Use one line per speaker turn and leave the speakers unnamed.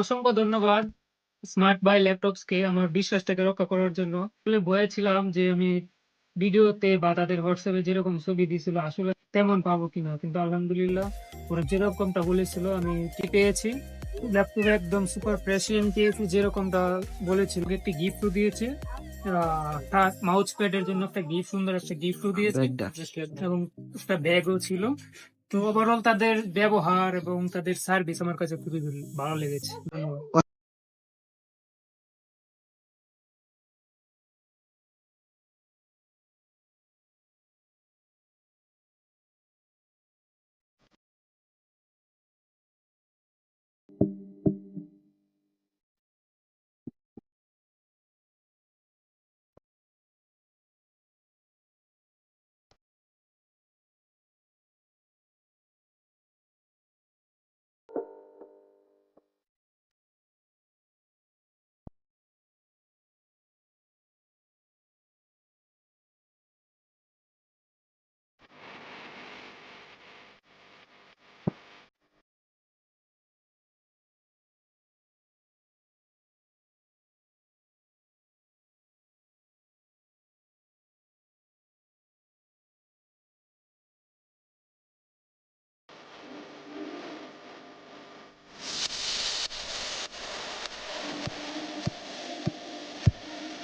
অসংখ্য ধন্যবাদ smart by ল্যাপটপসকে আমার বিশ্বাসটাকে রক্ষা করার জন্য। আসলে ভয়ে ছিলাম যে আমি ভিডিওতে বা তাদের হোয়াটসঅ্যাপে যেরকম ছবি দিয়েছিল আসলে তেমন পাবো কিনা, কিন্তু আলহামদুলিল্লাহ ওরা যেরকমটা বলেছিল আমি ঠিক পেয়েছি। ল্যাপটপ একদম সুপার প্রেসিডেন্ট পেয়েছি যেরকমটা বলেছিল। একটি গিফটও দিয়েছে, মাউস প্যাডের জন্য একটা গিফট, সুন্দর একটা গিফটও দিয়েছে এবং একটা ব্যাগও ছিল। তো ওভারঅল তাদের ব্যবহার এবং তাদের সার্ভিস আমার কাছে খুবই ভালো লেগেছে। ধন্যবাদ।